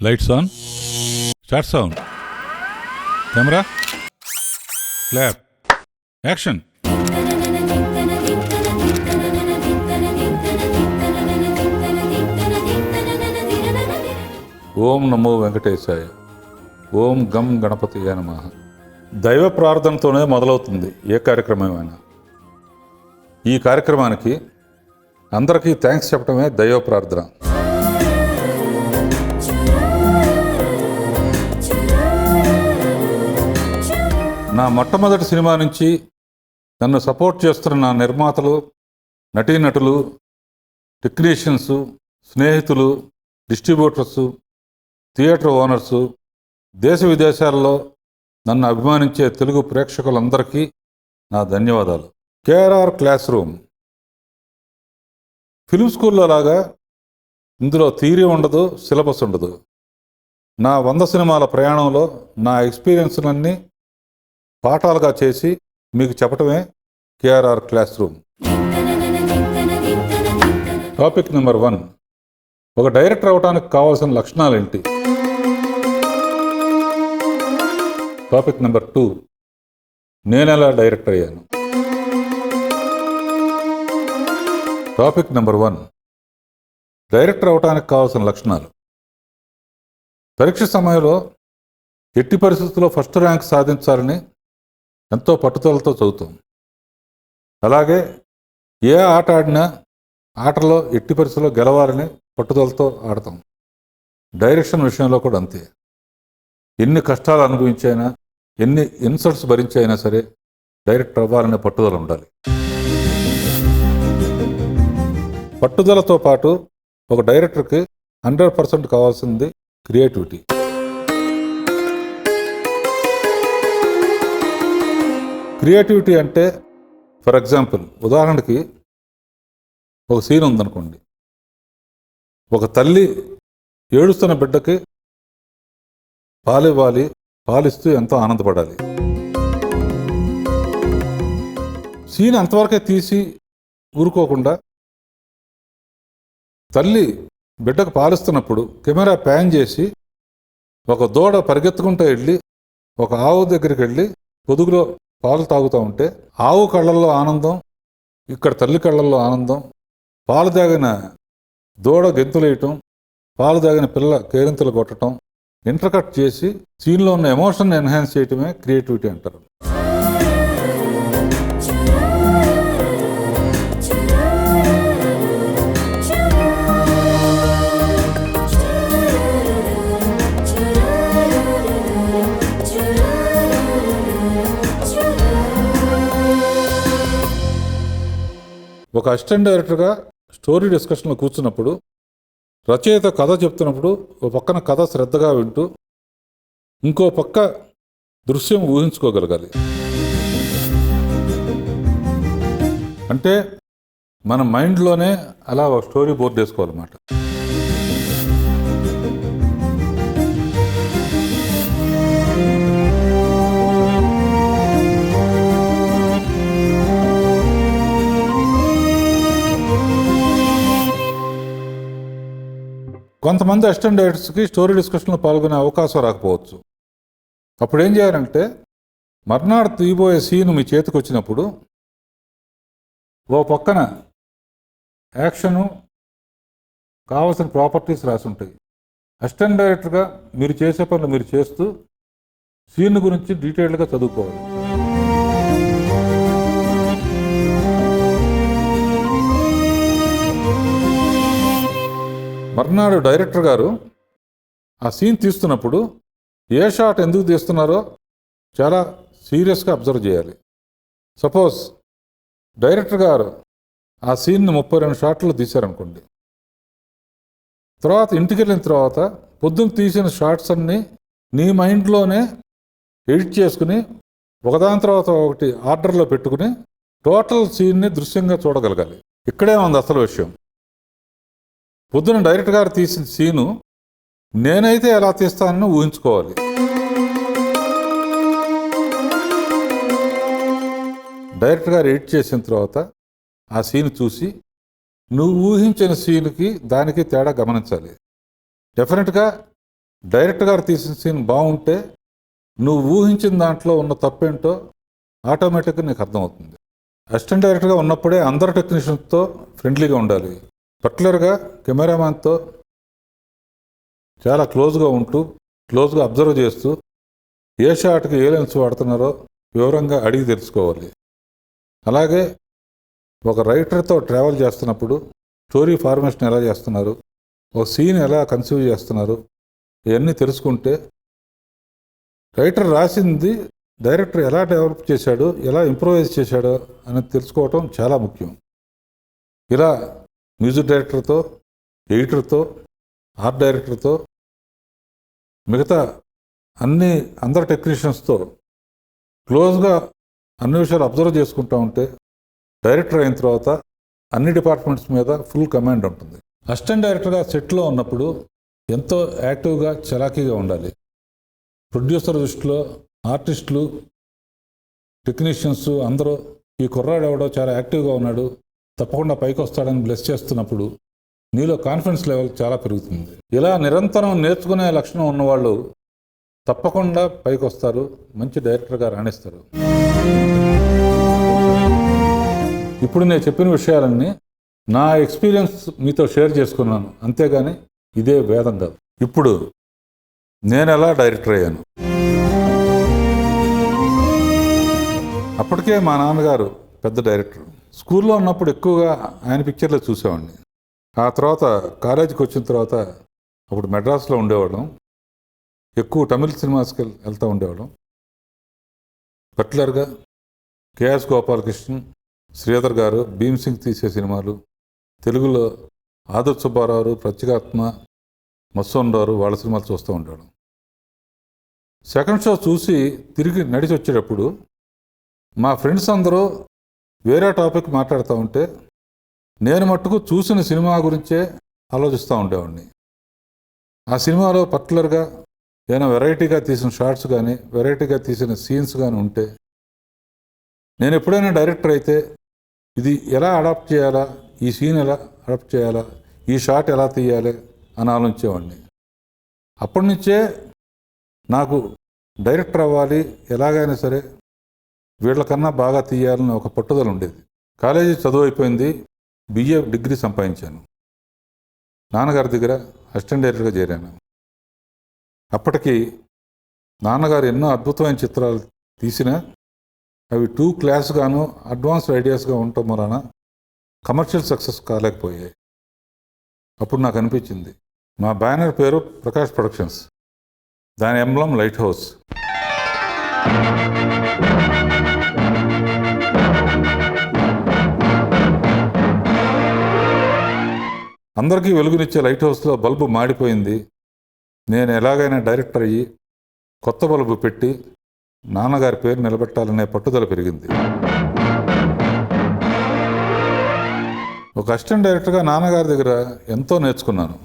Lights on. Start sound. Camera. Clap. Action. ఓం నమో వెంకటేశాయ. ఓం గం గణపతియే నమః. దైవ ప్రార్థనతోనే మొదలవుతుంది ఏ కార్యక్రమమైనా. ఈ కార్యక్రమానికి అందరికీ థ్యాంక్స్ చెప్పడమే దైవ ప్రార్థన. నా మొట్టమొదటి సినిమా నుంచి నన్ను సపోర్ట్ చేస్తున్న నా నిర్మాతలు, నటీనటులు, టెక్నీషియన్స్, స్నేహితులు, డిస్ట్రిబ్యూటర్సు, థియేటర్ ఓనర్సు, దేశ విదేశాల్లో నన్ను అభిమానించే తెలుగు ప్రేక్షకులందరికీ నా ధన్యవాదాలు. కేఆర్ఆర్ క్లాస్ రూమ్ ఫిల్మ్ స్కూల్లో లాగా ఇందులో థియరీ ఉండదు, సిలబస్ ఉండదు. నా 100 సినిమాల ప్రయాణంలో నా ఎక్స్పీరియన్స్లన్నీ పాఠాలుగా చేసి మీకు చెప్పటమే KRR classroom. Topic number 1, ఒక డైరెక్టర్ అవడానికి కావాల్సిన లక్షణాలు ఏంటి? టాపిక్ నెంబర్ 2, నేనెలా డైరెక్టర్ అయ్యాను? టాపిక్ నెంబర్ 1, డైరెక్టర్ అవడానికి కావాల్సిన లక్షణాలు. పరీక్ష సమయంలో ఎట్టి పరిస్థితుల్లో ఫస్ట్ ర్యాంక్ సాధించాలని ఎంతో పట్టుదలతో చదువుతాం. అలాగే ఏ ఆట ఆడినా ఆటలో ఎట్టి పరిస్థితుల్లో గెలవాలని పట్టుదలతో ఆడతాం. డైరెక్షన్ విషయంలో కూడా అంతే. ఎన్ని కష్టాలు అనుభవించైనా, ఎన్ని ఇన్సల్ట్స్ భరించైనా సరే డైరెక్టర్ అవ్వాలనే పట్టుదల ఉండాలి. పట్టుదలతో పాటు ఒక డైరెక్టర్కి 100% కావాల్సింది క్రియేటివిటీ. క్రియేటివిటీ అంటే ఫర్ ఎగ్జాంపుల్, ఉదాహరణకి ఒక సీన్ ఉందనుకోండి. ఒక తల్లి ఏడుస్తున్న బిడ్డకి పాలివ్వాలి, పాలిస్తూ ఎంతో ఆనందపడాలి. సీన్ అంతవరకే తీసి ఊరుకోకుండా తల్లి బిడ్డకు పాలిస్తున్నప్పుడు కెమెరా ప్యాన్ చేసి ఒక దూడ పరిగెత్తుకుంటూ వెళ్ళి ఒక ఆవు దగ్గరికి వెళ్ళి పొదుగులో పాలు తాగుతూ ఉంటే ఆవు కళ్ళల్లో ఆనందం, ఇక్కడ తల్లి కళ్ళల్లో ఆనందం, పాలు తాగిన దూడ గెంతులేయటం, పాలు తాగిన పిల్ల కేరింతలు కొట్టడం, ఇంటర్కట్ చేసి సీన్లో ఉన్న ఎమోషన్ ఎన్హాన్స్ చేయటమే క్రియేటివిటీ అంటారు. ఒక అసిస్టెంట్ డైరెక్టర్గా స్టోరీ డిస్కషన్లో కూర్చున్నప్పుడు రచయిత కథ చెప్తున్నప్పుడు ఒక పక్కన కథ శ్రద్ధగా వింటూ ఇంకో పక్క దృశ్యం ఊహించుకోగలగాలి. అంటే మన మైండ్లోనే అలా ఒక స్టోరీ బోర్డ్ వేసుకోవాలన్నమాట. కొంతమంది అసిస్టెంట్ డైరెక్టర్స్కి స్టోరీ డిస్కషన్లో పాల్గొనే అవకాశం రాకపోవచ్చు. అప్పుడు ఏం చేయాలంటే, మర్నాడు తీయబోయే సీన్ మీ చేతికి వచ్చినప్పుడు ఓ పక్కన యాక్షను కావాల్సిన ప్రాపర్టీస్ రాసి ఉంటాయి. అసిస్టెంట్ డైరెక్టర్గా మీరు చేసే పనులు మీరు చేస్తూ సీన్ గురించి డీటెయిల్డ్గా చదువుకోవాలి. మర్నాడు డైరెక్టర్ గారు ఆ సీన్ తీస్తున్నప్పుడు ఏ షాట్ ఎందుకు తీస్తున్నారో చాలా సీరియస్గా అబ్జర్వ్ చేయాలి. సపోజ్ డైరెక్టర్ గారు ఆ సీన్ని 32 షాట్లు తీశారనుకోండి. తర్వాత ఇంటికి వెళ్ళిన తర్వాత పొద్దున్న తీసిన షాట్స్ అన్నీ నీ మైండ్లోనే ఎడిట్ చేసుకుని ఒకదాని తర్వాత ఒకటి ఆర్డర్లో పెట్టుకుని టోటల్ సీన్ని దృశ్యంగా చూడగలగాలి. ఇక్కడే ఉంది అసలు విషయం. పొద్దున డైరెక్టర్ గారు తీసిన సీను నేనైతే ఎలా తీస్తానని ఊహించుకోవాలి. డైరెక్టర్ గారు ఎడిట్ చేసిన తర్వాత ఆ సీన్ చూసి నువ్వు ఊహించిన సీన్కి దానికి తేడా గమనించాలి. డెఫినెట్గా డైరెక్టర్ గారు తీసిన సీన్ బాగుంటే నువ్వు ఊహించిన దాంట్లో ఉన్న తప్పేంటో ఆటోమేటిక్గా నీకు అర్థమవుతుంది. అసిస్టెంట్ డైరెక్టర్గా ఉన్నప్పుడే అందరు టెక్నీషియన్స్తో ఫ్రెండ్లీగా ఉండాలి. పర్టికులర్గా కెమెరామ్యాన్తో చాలా క్లోజ్గా ఉంటూ, క్లోజ్గా అబ్జర్వ్ చేస్తూ ఏ షాట్కి ఏ లెన్స్ వాడుతున్నారో వివరంగా అడిగి తెలుసుకోవాలి. అలాగే ఒక రైటర్తో ట్రావెల్ చేస్తున్నప్పుడు స్టోరీ ఫార్మేషన్ ఎలా చేస్తున్నారు, ఒక సీన్ ఎలా కన్సీవ్ చేస్తున్నారు, ఇవన్నీ తెలుసుకుంటే రైటర్ రాసింది డైరెక్టర్ ఎలా డెవలప్ చేశాడు, ఎలా ఇంప్రూవైజ్ చేశాడో అనేది తెలుసుకోవటం చాలా ముఖ్యం. ఇలా మ్యూజిక్ డైరెక్టర్తో, ఎడిటర్తో, ఆర్ట్ డైరెక్టర్తో, మిగతా అందరు టెక్నీషియన్స్తో క్లోజ్గా అన్ని విషయాలు అబ్జర్వ్ చేసుకుంటూ ఉంటే డైరెక్టర్ అయిన తర్వాత అన్ని డిపార్ట్మెంట్స్ మీద ఫుల్ కమాండ్ ఉంటుంది. అసిస్టెంట్ డైరెక్టర్గా సెట్లో ఉన్నప్పుడు ఎంతో యాక్టివ్గా, చలాకీగా ఉండాలి. ప్రొడ్యూసర్ దృష్టిలో ఆర్టిస్టులు, టెక్నీషియన్స్ అందరూ ఈ కుర్రాడు ఎవడో చాలా యాక్టివ్గా ఉన్నాడు, తప్పకుండా పైకి వస్తాడని బ్లెస్ చేస్తున్నప్పుడు నీలో కాన్ఫిడెన్స్ లెవెల్ చాలా పెరుగుతుంది. ఇలా నిరంతరం నేర్చుకునే లక్షణం ఉన్నవాళ్ళు తప్పకుండా పైకి వస్తారు, మంచి డైరెక్టర్గా రాణిస్తారు. ఇప్పుడు నేను చెప్పిన విషయాలన్నీ నా ఎక్స్పీరియన్స్ మీతో షేర్ చేసుకున్నాను, అంతేగాని ఇదే వేదం కాదు. ఇప్పుడు నేను ఎలా డైరెక్టర్ అయ్యాను. అప్పటికే మా నాన్నగారు పెద్ద డైరెక్టర్. స్కూల్లో ఉన్నప్పుడు ఎక్కువగా ఆయన పిక్చర్లో చూసేవాడిని. ఆ తర్వాత కాలేజీకి వచ్చిన తర్వాత అప్పుడు మెడ్రాస్లో ఉండేవాళ్ళం, ఎక్కువ తమిళ సినిమాస్కి వెళ్తూ ఉండేవాళ్ళం. పర్టికులర్గా కేఎస్ గోపాలకృష్ణన్, శ్రీధర్ గారు, భీమ్ సింగ్ తీసే సినిమాలు, తెలుగులో ఆదుర్తి సుబ్బారావు, ప్రత్యేగాత్మ, మత్స్సోన్ రావు వాళ్ళ సినిమాలు చూస్తూ ఉండేవాళ్ళం. సెకండ్ షో చూసి తిరిగి నడిచి వచ్చేటప్పుడు మా ఫ్రెండ్స్ అందరూ వేరే టాపిక్ మాట్లాడుతూ ఉంటే నేను మట్టుకు చూసిన సినిమా గురించే ఆలోచిస్తూ ఉండేవాడిని. ఆ సినిమాలో పర్టికులర్గా ఏదైనా వెరైటీగా తీసిన షార్ట్స్ కానీ, వెరైటీగా తీసిన సీన్స్ కానీ ఉంటే నేను ఎప్పుడైనా డైరెక్టర్ అయితే ఇది ఎలా అడాప్ట్ చేయాలా, ఈ సీన్ ఎలా అడాప్ట్ చేయాలా, ఈ షాట్ ఎలా తీయాలి అని ఆలోచించేవాడిని. అప్పటి నుంచే నాకు డైరెక్టర్ అవ్వాలి, ఎలాగైనా సరే వీళ్ళకన్నా బాగా తీయాలని ఒక పట్టుదల ఉండేది. కాలేజీ చదువు అయిపోయింది, బిఏ డిగ్రీ సంపాదించాను. నాన్నగారి దగ్గర అసిస్టెంట్ డైరెక్టర్గా చేరాను. అప్పటికి నాన్నగారు ఎన్నో అద్భుతమైన చిత్రాలు తీసినా అవి 2 క్లాస్గాను అడ్వాన్స్డ్ ఐడియాస్గా ఉండటం వలన కమర్షియల్ సక్సెస్ కాలేకపోయాయి. అప్పుడు నాకు అనిపించింది, మా బ్యానర్ పేరు ప్రకాష్ ప్రొడక్షన్స్, దాని ఎంబ్లం లైట్ హౌస్. అందరికీ వెలుగునిచ్చే లైట్ హౌస్లో బల్బు మాడిపోయింది. నేను ఎలాగైనా డైరెక్టర్ అయ్యి కొత్త బల్బు పెట్టి నాన్నగారి పేరు నిలబెట్టాలనే పట్టుదల పెరిగింది. ఒక అసిస్టెంట్ డైరెక్టర్గా నాన్నగారి దగ్గర ఎంతో నేర్చుకున్నాను.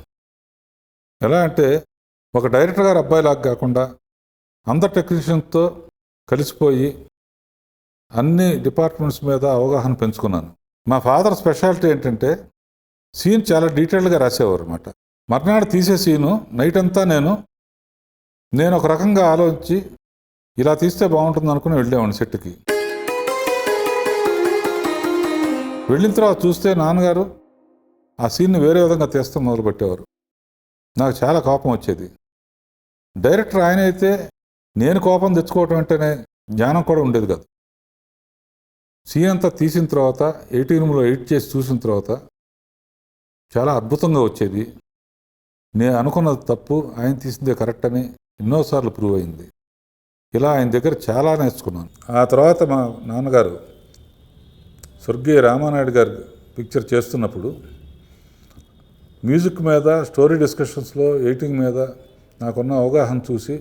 ఎలా అంటే ఒక డైరెక్టర్ గారు అబ్బాయిలాగా కాకుండా అందరు టెక్నీషియన్తో కలిసిపోయి అన్ని డిపార్ట్మెంట్స్ మీద అవగాహన పెంచుకున్నాను. మా ఫాదర్ స్పెషాలిటీ ఏంటంటే సీన్ చాలా డీటెయిల్డ్గా రాసేవారు అన్నమాట. మర్నాడు తీసే సీను నైట్ అంతా నేను ఒక రకంగా ఆలోచించి ఇలా తీస్తే బాగుంటుంది అనుకుని వెళ్ళేవాడిని సెట్కి. వెళ్ళిన తర్వాత చూస్తే నాన్నగారు ఆ సీన్ని వేరే విధంగా తీస్తే మొదలుపెట్టేవారు. నాకు చాలా కోపం వచ్చేది. డైరెక్టర్ ఆయన అయితే నేను కోపం తెచ్చుకోవటం అంటేనే జ్ఞానం కూడా ఉండేది కాదు. సీన్ అంతా తీసిన తర్వాత 80 రూమ్లో ఎడిట్ చేసి చూసిన తర్వాత చాలా అద్భుతంగా వచ్చేది. నేను అనుకున్నది తప్పు, ఆయన తీసిందే కరెక్ట్ అని ఎన్నోసార్లు ప్రూవ్ అయింది. ఇలా ఆయన దగ్గర చాలా నేర్చుకున్నాను. ఆ తర్వాత మా నాన్నగారు స్వర్గీయ రామానాయుడు గారు పిక్చర్ చేస్తున్నప్పుడు మ్యూజిక్ మీద, స్టోరీ డిస్కషన్స్లో, ఎడిటింగ్ మీద నాకున్న అవగాహన చూసి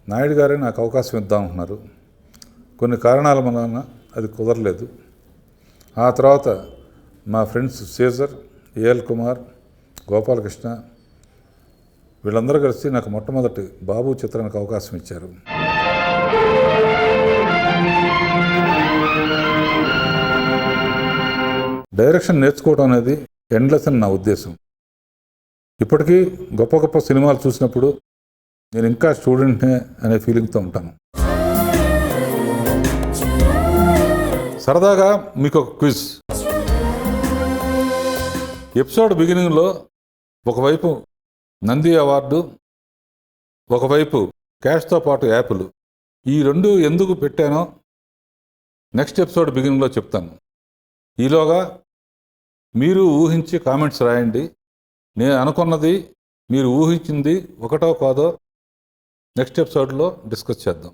నాయుడు గారే నాకు అవకాశం ఇద్దామన్నారు. కొన్ని కారణాల వలన అది కుదరలేదు. ఆ తర్వాత మా friends Caesar, A L Kumar, Gopalakrishna వీళ్ళందరూ కలిసి నాకు మొట్టమొదటి బాబు చిత్రానికి అవకాశం ఇచ్చారు. డైరెక్షన్ నేర్చుకోవడం అనేది ఎండ్లెస్ అని నా ఉద్దేశం. ఇప్పటికీ గొప్ప గొప్ప సినిమాలు చూసినప్పుడు నేను ఇంకా స్టూడెంట్నే అనే ఫీలింగ్తో ఉంటాను. సరదాగా మీకు ఒక క్విజ్. ఎపిసోడ్ బిగినింగ్లో ఒకవైపు నంది అవార్డు, ఒకవైపు క్యాష్తో పాటు యాపిల్, ఈ రెండు ఎందుకు పెట్టానో నెక్స్ట్ ఎపిసోడ్ బిగినింగ్లో చెప్తాను. ఈలోగా మీరు ఊహించి కామెంట్స్ రాయండి. నేను అనుకున్నది మీరు ఊహించింది ఒకటో కాదో నెక్స్ట్ ఎపిసోడ్లో డిస్కస్ చేద్దాం.